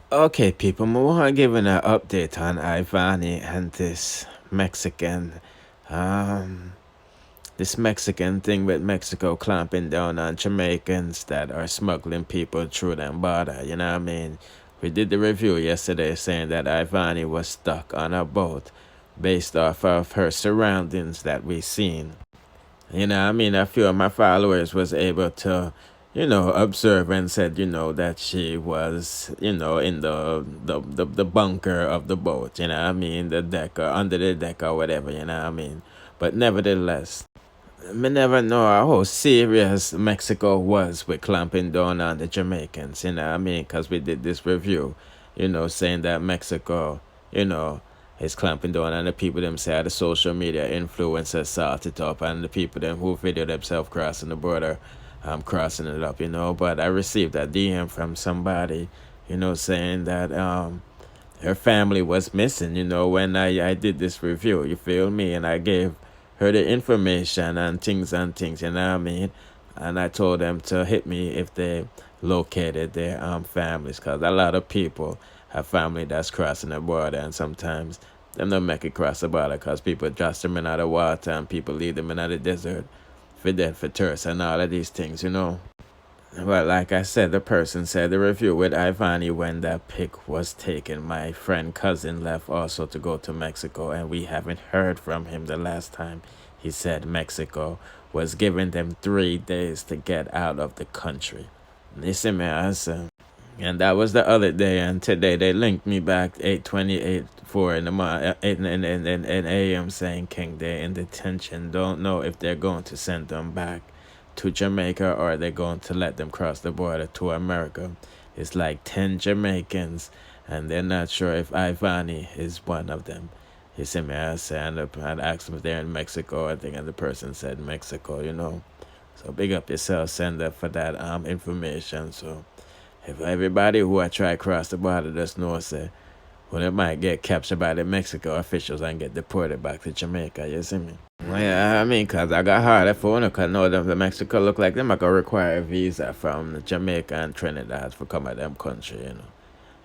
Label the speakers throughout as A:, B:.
A: Okay, people, I want to give an update on Ivany and this Mexican, um, this Mexican thing with Mexico clamping down on Jamaicans that are smuggling people through them border. You know what I mean? We did the review yesterday saying that Ivany was stuck on a boat based off of her surroundings that we seen. You know, I mean, a few of my followers was able to, observe and said, that she was, in the bunker of the boat, I mean, the deck or under the deck or whatever, I mean. But nevertheless, me never know how serious Mexico was with clamping down on the Jamaicans, I mean, because we did this review, saying that Mexico, you know, is clamping down on the people themselves, the social media influencers sort it up, and the people them who video themselves crossing the border, crossing it up, But I received a DM from somebody, saying that her family was missing, when I did this review, you feel me? And I gave her the information and things, you know what I mean? And I told them to hit me if they located their families, because a lot of people have family that's crossing the border, and sometimes them don't make it cross the border because people just them in out of water and people leave them in the desert for dead for thirst and all of these things. Well, like I said, the person said the review with Ivany when that pic was taken. My friend cousin left also to go to Mexico, and we haven't heard from him the last time. He said Mexico was giving them 3 days to get out of the country. Listen, man, I said, and that was the other day, and today they linked me back 8:28 4 in the morning, 8 in a.m. saying King Day in detention. Don't know if they're going to send them back to Jamaica or they're going to let them cross the border to America. It's like 10 Jamaicans, and they're not sure if Ivany is one of them. He sent me a and I asked him if they're in Mexico, I think, and the person said Mexico. So big up yourself, sender, for that information. So if everybody who I try cross the border just know, say, well, they might get captured by the Mexico officials and get deported back to Jamaica, you see me? Well, yeah, I mean, because I got hard at phone because know them, the Mexico look like them. I could require a visa from Jamaica and Trinidad for come at them country.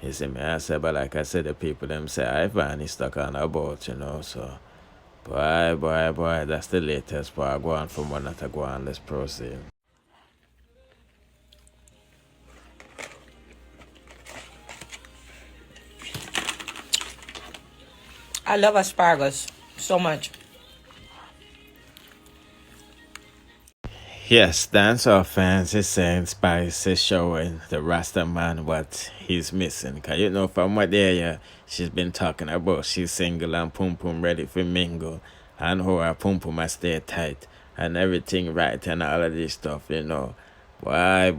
A: You see me? I said, but like I said, the people them say, Ivan is stuck on a boat, so. Boy, that's the latest part. Go on from one to go on. Let's proceed.
B: I love asparagus so much.
A: Yes, dancehall fans is saying Spice is showing the Rasta man what he's missing. Because from what area she's been talking about, she's single and pum pum ready for mingle. And how her pum pum stay tight and everything right and all of this stuff. Why,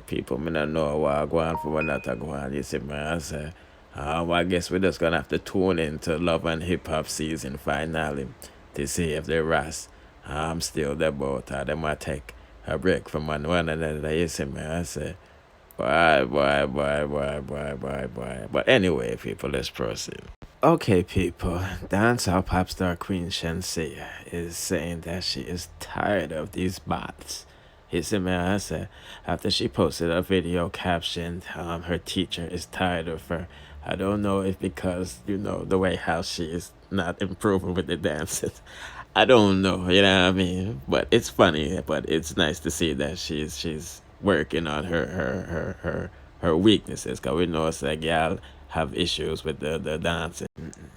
A: people, me not know what go on for what not to go on. You see, man, I say, I guess we're just gonna have to tune into Love and Hip Hop season finale to see if they're Ras. I'm still there, but they might take a break from one another. You see, man, I say, why. But anyway, people, let's proceed. Okay, people, dancehall pop star Queen Shenseea is saying that she is tired of these bots. He said, man, I said, after she posted a video captioned, her teacher is tired of her. I don't know if because, the way how she is not improving with the dances. I don't know, you know what I mean? But it's funny, but it's nice to see that she's working on her weaknesses, because we know it's like y'all have issues with the dancing.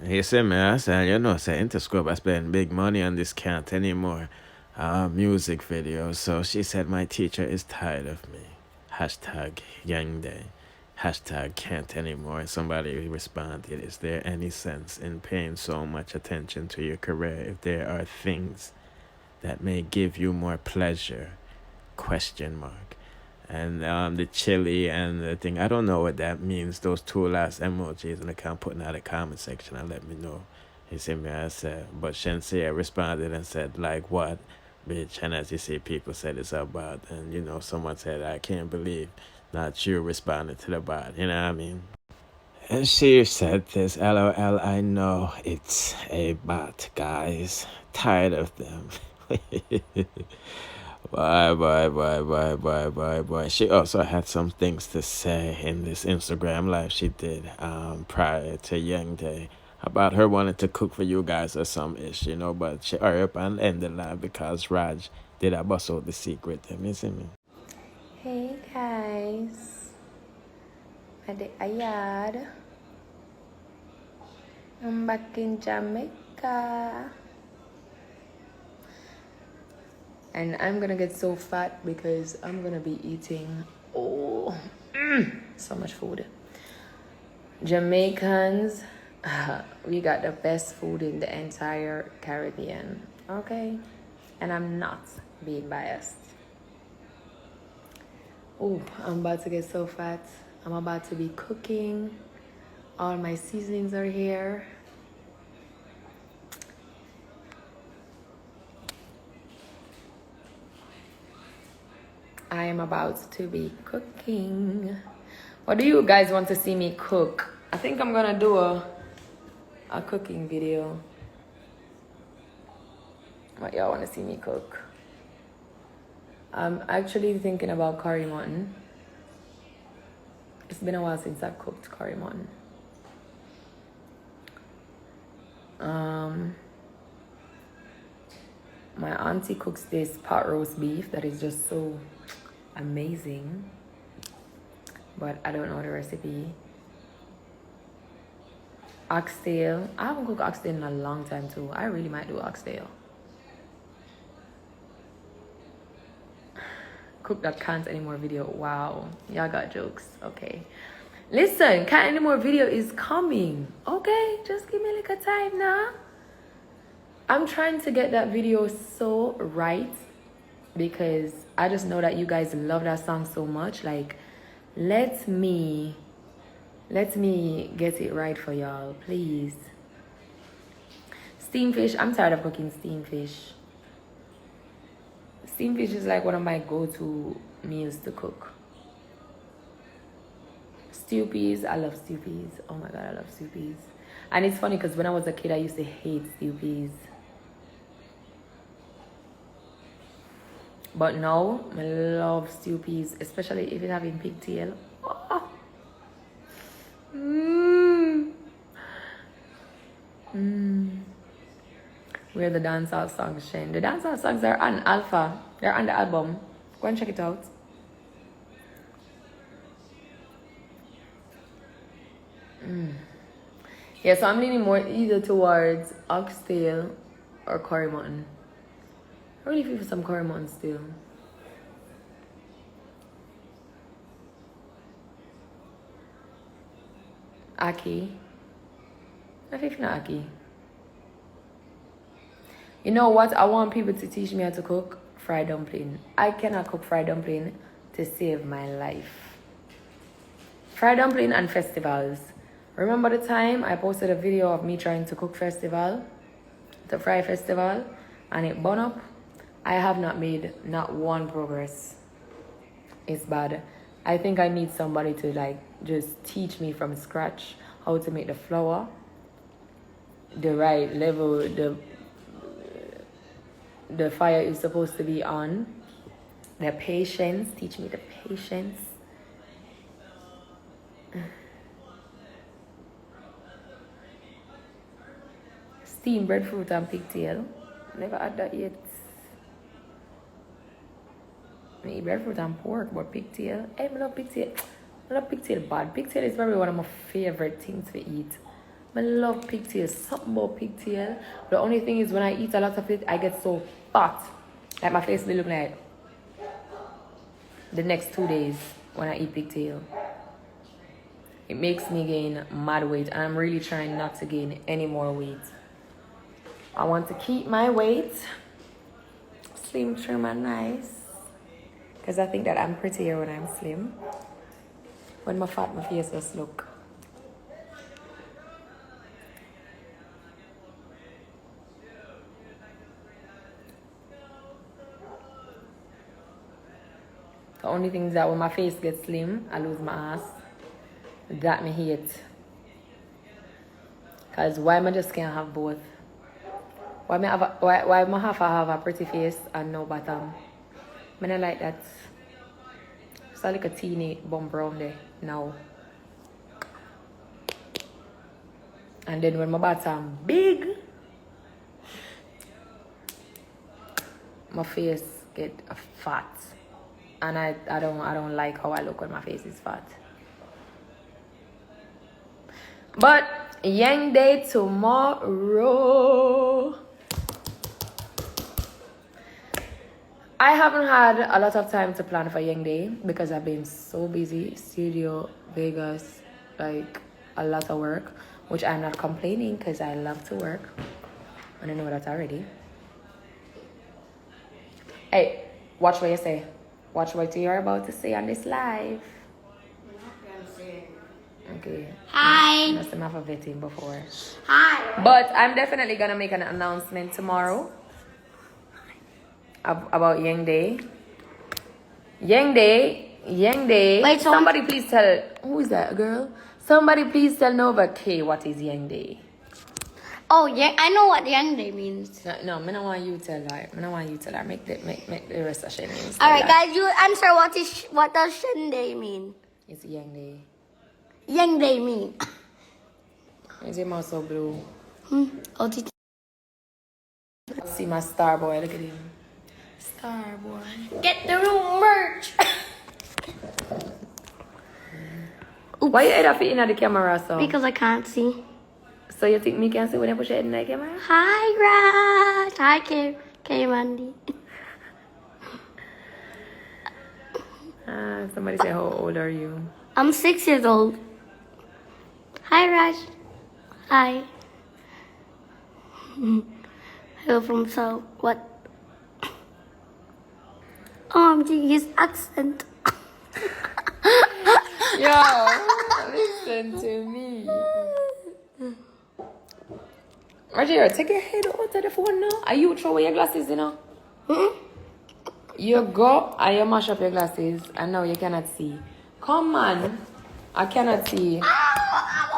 A: He said, man, I said, say Interscope I spend big money on this can't anymore. Music videos. So she said, my teacher is tired of me. Hashtag Yeng Day. Hashtag can't anymore. And somebody responded, is there any sense in paying so much attention to your career if there are things that may give you more pleasure? Question mark. And the chili and the thing, I don't know what that means. Those two last emojis, and I can't put in the comment section and let me know. You see me, I said, but Shenseea responded and said, like what, bitch? And as you see, people said it's about, and someone said, I can't believe not you responded to the bot, you know what I mean? And she said this, LOL, I know it's a bot, guys. Tired of them. Boy. She also had some things to say in this Instagram live she did prior to Young Day about her wanting to cook for you guys or some ish, but she hurry up and end the live because Raj did a bust out the secret. You see me?
C: Hey guys, Ade Ayad. I'm back in Jamaica. And I'm gonna get so fat because I'm gonna be eating so much food. Jamaicans, we got the best food in the entire Caribbean, okay? And I'm not being biased. Oh, I'm about to get so fat. I'm about to be cooking. All my seasonings are here. I am about to be cooking. What do you guys want to see me cook? I think I'm gonna do a cooking video. What y'all want to see me cook? I'm actually thinking about curry mutton. It's been a while since I've cooked curry mutton. My auntie cooks this pot roast beef that is just so amazing, but I don't know the recipe. Oxtail. I haven't cooked oxtail in a long time too. I really might do oxtail. Cook that can't anymore video. Wow, y'all got jokes. Okay, listen, can't anymore video is coming. Okay, just give me a little time now. I'm trying to get that video so right because I just know that you guys love that song so much. Like, let me get it right for y'all, please. Steamed fish. I'm tired of cooking steamed fish. Steamed fish is like one of my go-to meals to cook. Stew peas. I love stew peas. Oh my god, I love stew peas. And it's funny because when I was a kid, I used to hate stew peas. But now, I love stew peas, especially if it's having pigtail. Oh. Where the dancehall songs, Shen. The dancehall songs are on Alpha. They're on the album. Go and check it out. Yeah, so I'm leaning more either towards oxtail or curry mutton. I really feel for some curry mutton still. Aki. I feel not Aki. You know what? I want people to teach me how to cook fried dumpling. I cannot cook fried dumpling to save my life. Fried dumpling and festivals. Remember the time I posted a video of me trying to cook festival? The fry festival? And it burned up? I have not made not one progress. It's bad. I think I need somebody to like just teach me from scratch how to make the flour the right level, the fire is supposed to be on. The patience, teach me the patience. Steamed breadfruit and pigtail. Never had that yet. I eat breadfruit and pork, but pigtail. Hey, I love pigtail. I love pigtail bad. Pigtail is probably one of my favorite things to eat. I love pigtail. Something about pigtail. The only thing is when I eat a lot of it, I get so fat. Like my face will look like the next 2 days when I eat pigtail. It makes me gain mad weight, and I'm really trying not to gain any more weight. I want to keep my weight slim, trim, and nice. Because I think that I'm prettier when I'm slim. When I'm fat, my face just look. The only thing is that when my face gets slim, I lose my ass. That me hate. Because why I just can't have both? Why I have to have a pretty face and no bottom? I don't like that. It's like a teeny bump around there now. And then when my bottom big, my face get fat. And I don't like how I look when my face is fat. But Yeng Day tomorrow. I haven't had a lot of time to plan for Yeng Day because I've been so busy. Studio, Vegas, like a lot of work, which I'm not complaining because I love to work. And I know that already. Hey, watch what you say. Watch what you're about to say on this live. Okay.
D: Hi.
C: Must have a vetting before.
D: Hi.
C: But I'm definitely gonna make an announcement tomorrow about Yeng Day. Yeng Day.
D: Wait, so
C: somebody please tell, who is that girl? Somebody please tell Nova K what is Yeng Day.
D: Oh, yeah, I know what Young Day means.
C: No, I don't want you to tell her. I don't want you to tell her. Make the rest of Shen names.
D: All right, guys, you answer what does Shen Day mean?
C: It's Yeng Day.
D: Young Day mean?
C: Is your mouth so blue?
D: Oh, did
C: See my star boy. Look at him. Star boy.
D: get the room merch.
C: Why you head up in the camera so?
D: Because I can't see.
C: So you think me can see when I push it in the camera?
D: Hi, Raj. Hi, K Mandy.
C: Somebody say, how old are you?
D: I'm 6 years old. Hi, Raj. Hi. Hello from South. What? His accent.
C: Yo, listen to me. Roger, take your head out of the phone now. Are you throw away your glasses, you know? You go and you mash up your glasses and now you cannot see. Come on. I cannot see.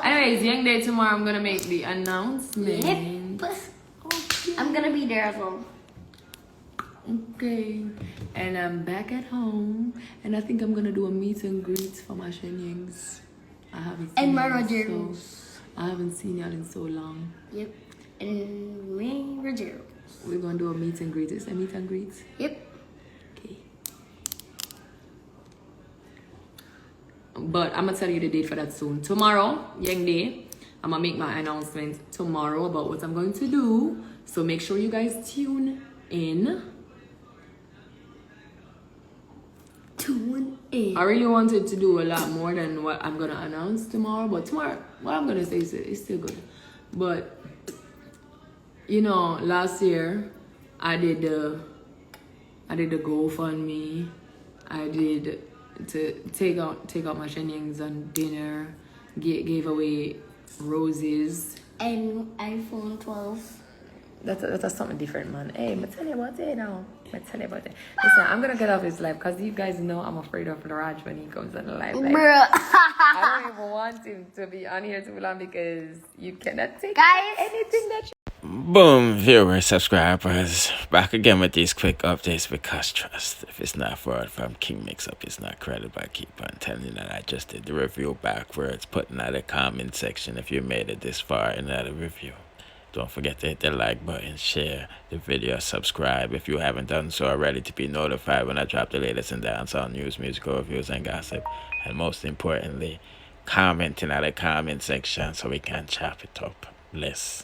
C: Anyways, Yeng Day tomorrow, I'm gonna make the announcement.
D: Yep. I'm gonna be there as well.
C: Okay. And I'm back at home. And I think I'm gonna do a meet and greet for my Shenyengs. I haven't seen
D: And my
C: y'all
D: Rogers.
C: I haven't seen y'all in so long.
D: Yep. And me, Rogero.
C: We're gonna do a meet and greet. Is it a meet and greet?
D: Yep.
C: Okay. But I'm gonna tell you the date for that soon. Tomorrow, Yeng Day, I'm gonna make my announcement tomorrow about what I'm going to do. So make sure you guys tune in. I really wanted to do a lot more than what I'm gonna announce tomorrow, but tomorrow, what I'm gonna say is still good. But you know, last year I did the GoFundMe. I did to take out my Shenyengs on dinner, gave away roses.
D: And iPhone 12.
C: That's something different, man. Hey, I'm tell you about it now. Listen, I'm gonna get off this live because you guys know I'm afraid of Raj when he comes on the live. Like,
D: Bruh.
C: I don't even want him to be on here too long because you cannot take
D: Guys.
C: anything that
A: Boom, viewers, subscribers, back again with these quick updates because trust, if it's not fraud from King Mix Up, it's not credit. I keep on telling you that I just did the review backwards, putting out a comment section if you made it this far in that review. Don't forget to hit the like button, share the video, subscribe if you haven't done so already to be notified when I drop the latest in dancehall news, musical reviews, and gossip. And most importantly, comment in the comment section so we can chop it up. Bless.